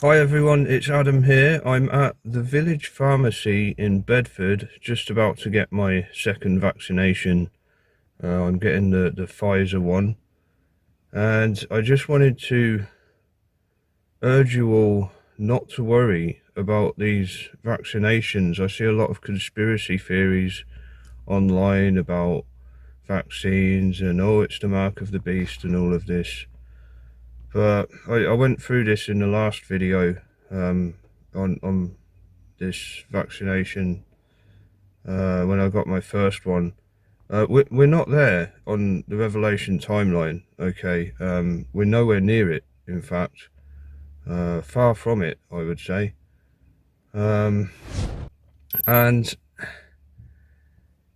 Hi everyone, it's Adam here. I'm at the village pharmacy in Bedford, just about to get my second vaccination. I'm getting the Pfizer one, and I just wanted to urge you all not to worry about these vaccinations. I see a lot of conspiracy theories online about vaccines and oh, it's the mark of the beast and all of this. But I went through this in the last video on this vaccination when I got my first one. We're not there on the Revelation timeline, okay? We're nowhere near it, in fact. Far from it, I would say. And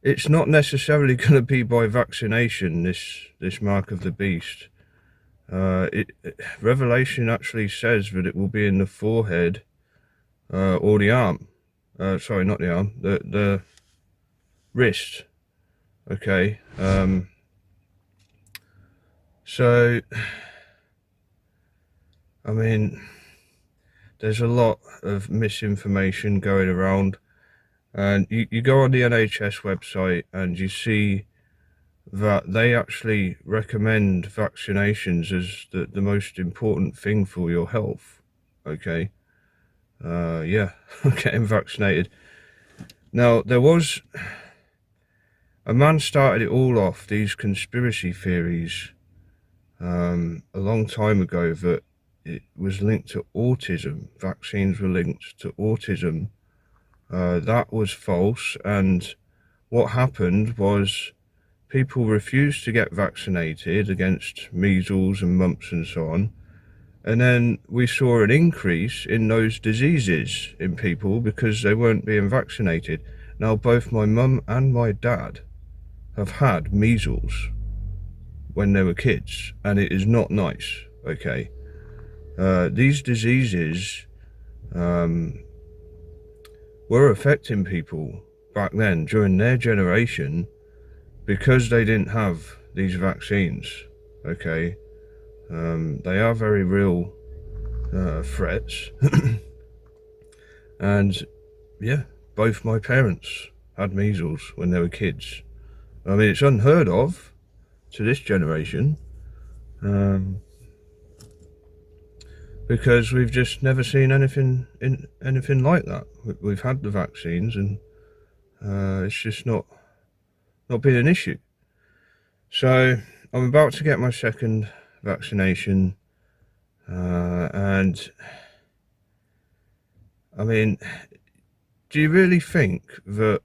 it's not necessarily going to be by vaccination, this mark of the beast. Revelation actually says that it will be in the forehead or the arm. Sorry, not the arm, the wrist. Okay. So, I mean, there's a lot of misinformation going around, and you go on the NHS website and you see that they actually recommend vaccinations as the most important thing for your health. Okay. Yeah, getting vaccinated. Now, there was a man started it all off, these conspiracy theories, a long time ago, that it was linked to autism. Vaccines were linked to autism. That was false, and what happened was people refused to get vaccinated against measles and mumps and so on, and then we saw an increase in those diseases in people because they weren't being vaccinated. Now, both my mum and my dad have had measles when they were kids, and it is not nice, okay? These diseases were affecting people back then during their generation because they didn't have these vaccines, okay? They are very real threats. And yeah, both my parents had measles when they were kids. I mean, it's unheard of to this generation, because we've just never seen anything like that. We've had the vaccines, and it's just not been an issue. So I'm about to get my second vaccination, and I mean, do you really think that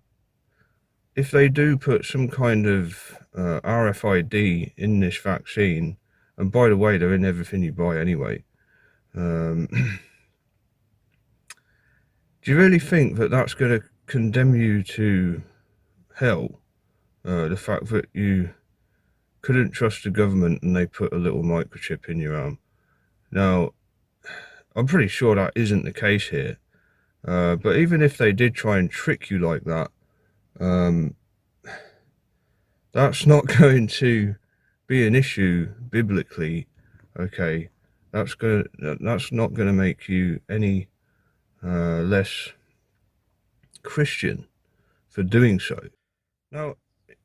if they do put some kind of RFID in this vaccine, and by the way, they're in everything you buy anyway, do you really think that that's going to condemn you to hell? The fact that you couldn't trust the government and they put a little microchip in your arm. Now, I'm pretty sure that isn't the case here. But even if they did try and trick you like that, that's not going to be an issue biblically, okay? That's not going to make you any less Christian for doing so. Now,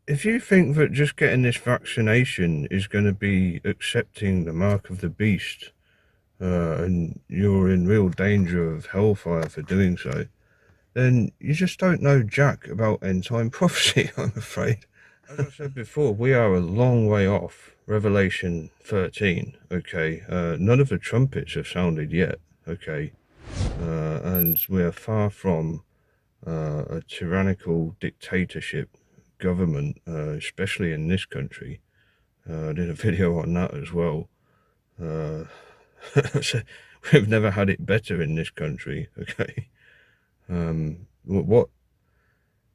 if you think that just getting this vaccination is going to be accepting the mark of the beast, and you're in real danger of hellfire for doing so, then you just don't know jack about end time prophecy, I'm afraid. As I said before, we are a long way off Revelation 13, okay? None of the trumpets have sounded yet, okay? And we are far from a tyrannical dictatorship government, especially in this country. I did a video on that as well. So we've never had it better in this country, okay? What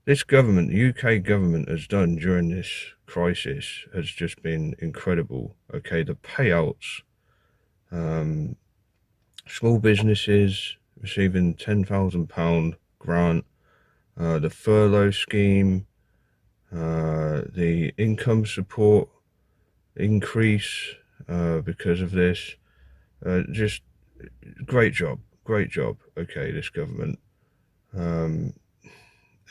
this government, the UK government, has done during this crisis has just been incredible, okay? The payouts, small businesses receiving £10,000 grant, the furlough scheme, the income support increase because of this, just great job, great job, okay, this government.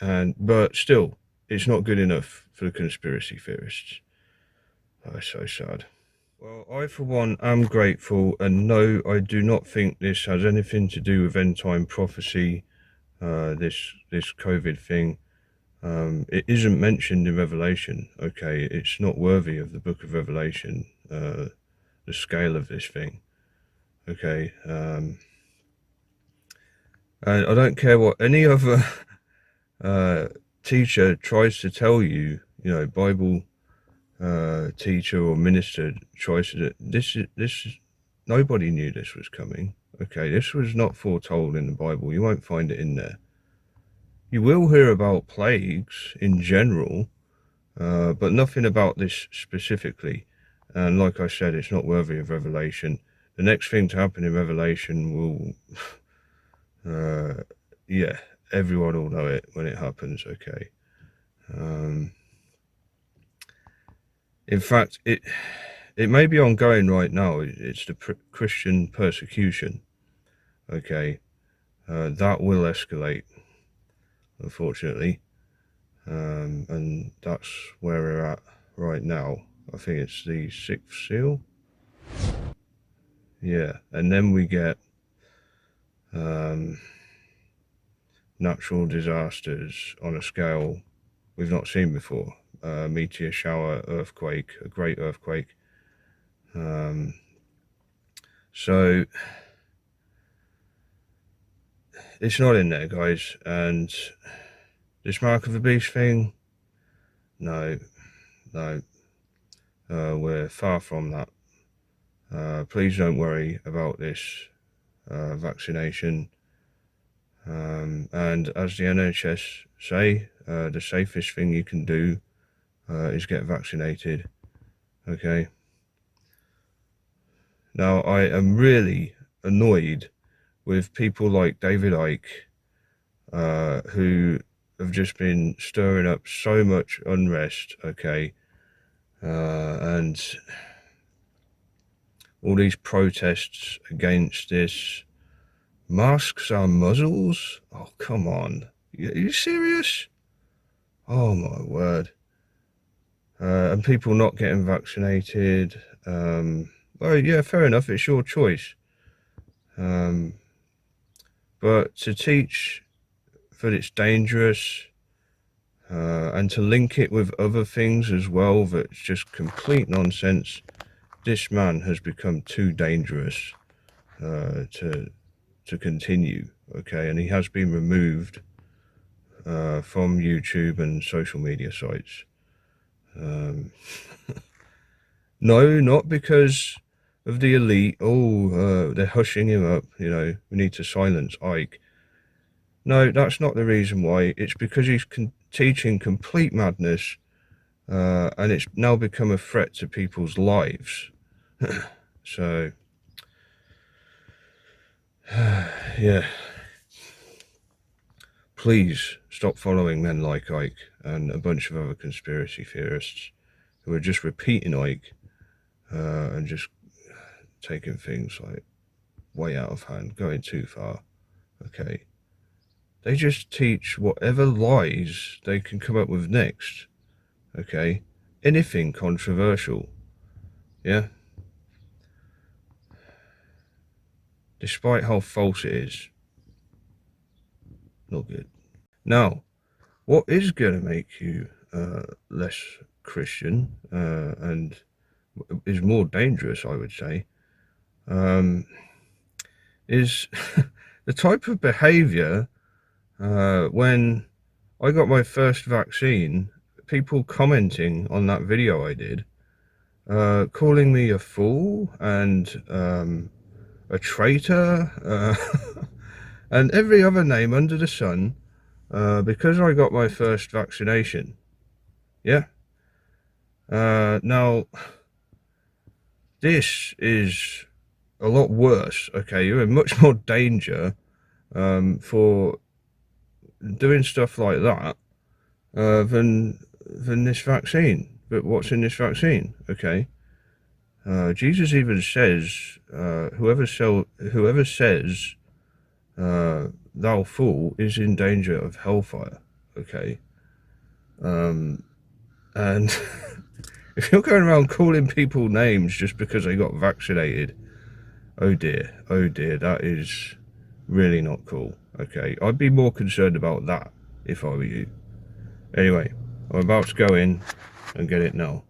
But still, it's not good enough for the conspiracy theorists. Oh, so sad. Well, I for one am grateful, and no, I do not think this has anything to do with end time prophecy. This COVID thing. It isn't mentioned in Revelation. Okay, it's not worthy of the Book of Revelation. The scale of this thing. Okay, and I don't care what any other teacher tries to tell you. You know, Bible teacher or minister tries to. This nobody knew this was coming. Okay, this was not foretold in the Bible. You won't find it in there. You will hear about plagues in general, but nothing about this specifically. And like I said, it's not worthy of Revelation. The next thing to happen in Revelation will, yeah, everyone will know it when it happens, okay. In fact, it may be ongoing right now. It's the Christian persecution, okay. That will escalate, unfortunately. And that's where we're at right now. I think it's the 6th seal. Yeah, and then we get natural disasters on a scale we've not seen before. Meteor shower, earthquake, a great earthquake. So it's not in there, guys. And this mark of the beast thing, no, we're far from that. Please don't worry about this vaccination. And as the NHS say, the safest thing you can do is get vaccinated. Okay. Now, I am really annoyed with people like David Icke, who have just been stirring up so much unrest, okay, and all these protests against this. Masks are muzzles? Oh, come on. Are you serious? Oh, my word. And people not getting vaccinated. Well, yeah, fair enough. It's your choice. But to teach that it's dangerous, and to link it with other things as well, that's just complete nonsense. This man has become too dangerous to continue, okay, and he has been removed from YouTube and social media sites. No, not because of the elite. Oh, they're hushing him up, you know, we need to silence Ike. No, that's not the reason why. It's because he's teaching complete madness, and it's now become a threat to people's lives. So, yeah. Please stop following men like Ike and a bunch of other conspiracy theorists who are just repeating Ike, and just taking things like way out of hand, going too far. Okay. They just teach whatever lies they can come up with next. Okay. Anything controversial. Yeah. Despite how false it is. Not good. Now, what is going to make you less Christian, and is more dangerous, I would say, is the type of behavior when I got my first vaccine, people commenting on that video I did, calling me a fool and a traitor, and every other name under the sun, because I got my first vaccination. Yeah. Now, this is a lot worse, okay? You're in much more danger for doing stuff like that than this vaccine. But what's in this vaccine, okay? Jesus even says, whoever says thou fool is in danger of hellfire. Okay. And if you're going around calling people names just because they got vaccinated, oh dear, that is really not cool. Okay, I'd be more concerned about that if I were you. Anyway, I'm about to go in and get it now.